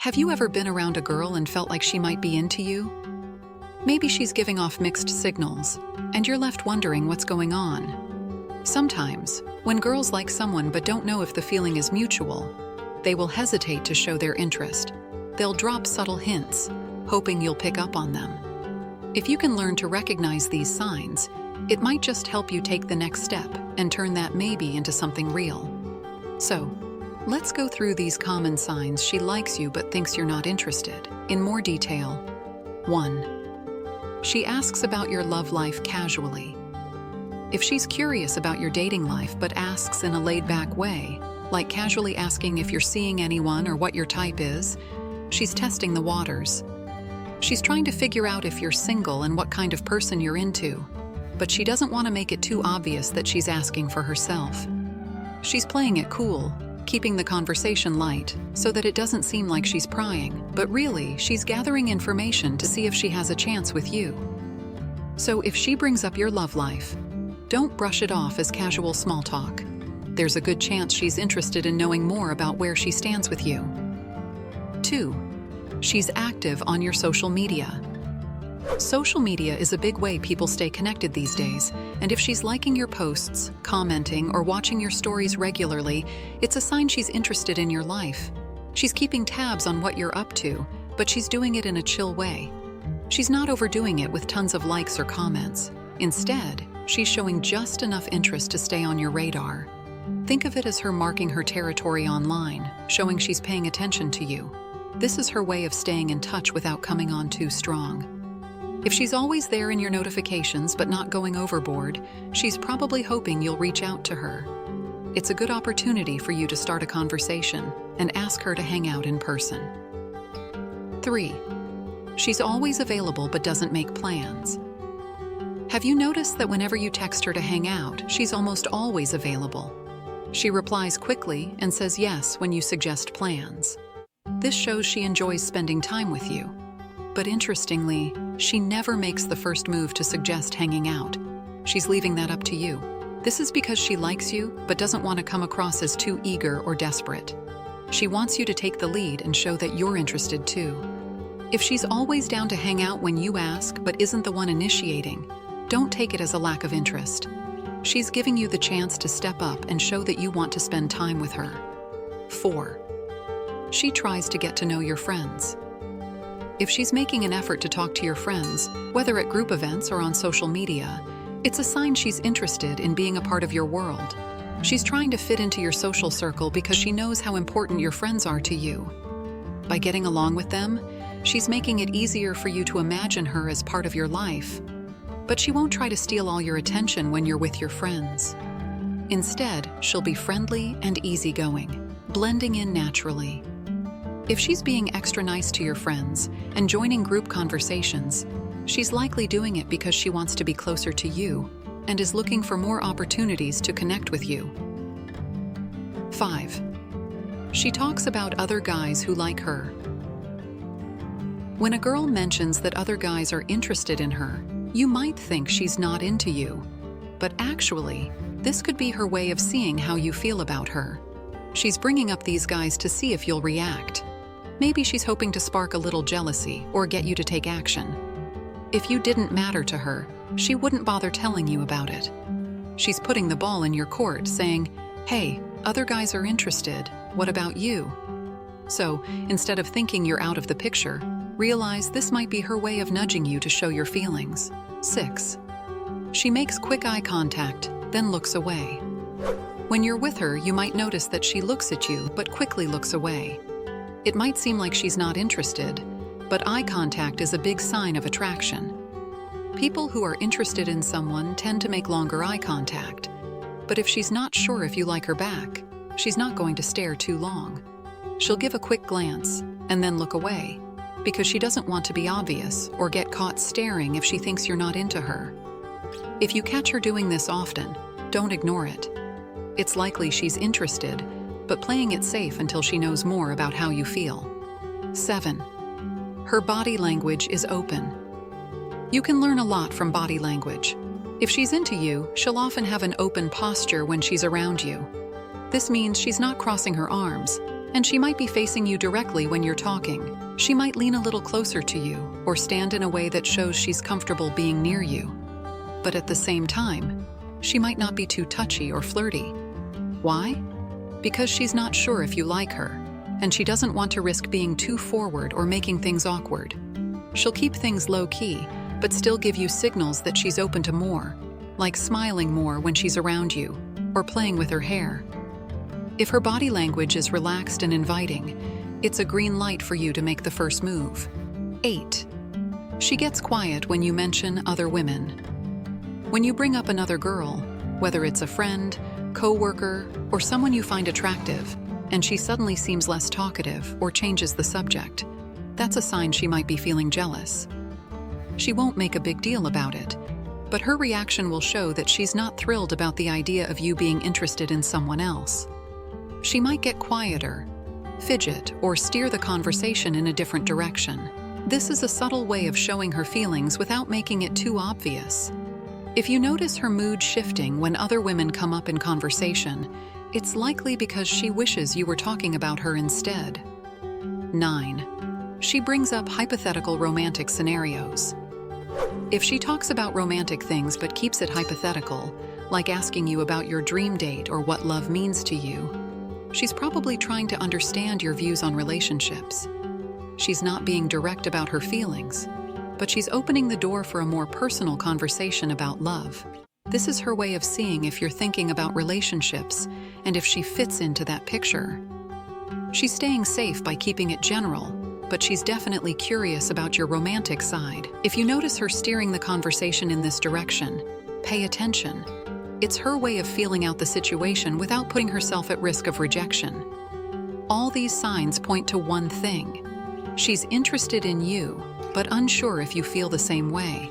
Have you ever been around a girl and felt like she might be into you? Maybe she's giving off mixed signals, and you're left wondering what's going on. Sometimes, when girls like someone but don't know if the feeling is mutual, they will hesitate to show their interest. They'll drop subtle hints, hoping you'll pick up on them. If you can learn to recognize these signs, it might just help you take the next step and turn that maybe into something real. So, let's go through these common signs she likes you but thinks you're not interested, in more detail. 1. She asks about your love life casually. If she's curious about your dating life but asks in a laid-back way, like casually asking if you're seeing anyone or what your type is, she's testing the waters. She's trying to figure out if you're single and what kind of person you're into, but she doesn't want to make it too obvious that she's asking for herself. She's playing it cool, keeping the conversation light so that it doesn't seem like she's prying, but really, she's gathering information to see if she has a chance with you. So if she brings up your love life, don't brush it off as casual small talk. There's a good chance she's interested in knowing more about where she stands with you. 2. She's active on your social media. Social media is a big way people stay connected these days, and if she's liking your posts, commenting, or watching your stories regularly, it's a sign she's interested in your life. She's keeping tabs on what you're up to, but she's doing it in a chill way. She's not overdoing it with tons of likes or comments. Instead, she's showing just enough interest to stay on your radar. Think of it as her marking her territory online, showing she's paying attention to you. This is her way of staying in touch without coming on too strong. If she's always there in your notifications but not going overboard, she's probably hoping you'll reach out to her. It's a good opportunity for you to start a conversation and ask her to hang out in person. 3. She's always available but doesn't make plans. Have you noticed that whenever you text her to hang out, she's almost always available? She replies quickly and says yes when you suggest plans. This shows she enjoys spending time with you. But interestingly, she never makes the first move to suggest hanging out. She's leaving that up to you. This is because she likes you, but doesn't want to come across as too eager or desperate. She wants you to take the lead and show that you're interested too. If she's always down to hang out when you ask, but isn't the one initiating, don't take it as a lack of interest. She's giving you the chance to step up and show that you want to spend time with her. 4. She tries to get to know your friends. If she's making an effort to talk to your friends, whether at group events or on social media, it's a sign she's interested in being a part of your world. She's trying to fit into your social circle because she knows how important your friends are to you. By getting along with them, she's making it easier for you to imagine her as part of your life. But she won't try to steal all your attention when you're with your friends. Instead, she'll be friendly and easygoing, blending in naturally. If she's being extra nice to your friends and joining group conversations, she's likely doing it because she wants to be closer to you and is looking for more opportunities to connect with you. 5. She talks about other guys who like her. When a girl mentions that other guys are interested in her, you might think she's not into you, but actually, this could be her way of seeing how you feel about her. She's bringing up these guys to see if you'll react. Maybe she's hoping to spark a little jealousy or get you to take action. If you didn't matter to her, she wouldn't bother telling you about it. She's putting the ball in your court, saying, "Hey, other guys are interested. What about you?" So, instead of thinking you're out of the picture, realize this might be her way of nudging you to show your feelings. 6. She makes quick eye contact, then looks away. When you're with her, you might notice that she looks at you but quickly looks away. It might seem like she's not interested, but eye contact is a big sign of attraction. People who are interested in someone tend to make longer eye contact, but if she's not sure if you like her back, she's not going to stare too long. She'll give a quick glance and then look away, because she doesn't want to be obvious or get caught staring if she thinks you're not into her. If you catch her doing this often, don't ignore it. It's likely she's interested, but playing it safe until she knows more about how you feel. 7. Her body language is open. You can learn a lot from body language. If she's into you, she'll often have an open posture when she's around you. This means she's not crossing her arms, And she might be facing you directly when you're talking. She might lean a little closer to you or stand in a way that shows she's comfortable being near you. But at the same time, she might not be too touchy or flirty. Why? Because she's not sure if you like her, and she doesn't want to risk being too forward or making things awkward. She'll keep things low-key, but still give you signals that she's open to more, like smiling more when she's around you, or playing with her hair. If her body language is relaxed and inviting, it's a green light for you to make the first move. 8. She gets quiet when you mention other women. When you bring up another girl, whether it's a friend, co-worker, or someone you find attractive, and she suddenly seems less talkative or changes the subject, that's a sign she might be feeling jealous. She won't make a big deal about it, but her reaction will show that she's not thrilled about the idea of you being interested in someone else. She might get quieter, fidget, or steer the conversation in a different direction. This is a subtle way of showing her feelings without making it too obvious. If you notice her mood shifting when other women come up in conversation, it's likely because she wishes you were talking about her instead. 9. She brings up hypothetical romantic scenarios. If she talks about romantic things but keeps it hypothetical, like asking you about your dream date or what love means to you, she's probably trying to understand your views on relationships. She's not being direct about her feelings, but she's opening the door for a more personal conversation about love. This is her way of seeing if you're thinking about relationships and if she fits into that picture. She's staying safe by keeping it general, but she's definitely curious about your romantic side. If you notice her steering the conversation in this direction, pay attention. It's her way of feeling out the situation without putting herself at risk of rejection. All these signs point to one thing. She's interested in you, but unsure if you feel the same way.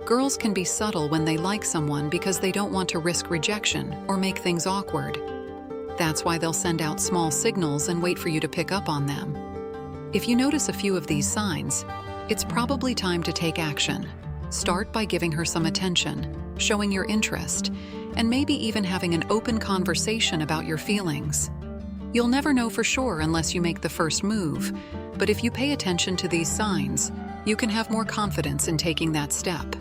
Girls can be subtle when they like someone because they don't want to risk rejection or make things awkward. That's why they'll send out small signals and wait for you to pick up on them. If you notice a few of these signs, it's probably time to take action. Start by giving her some attention, showing your interest, and maybe even having an open conversation about your feelings. You'll never know for sure unless you make the first move, but if you pay attention to these signs, you can have more confidence in taking that step.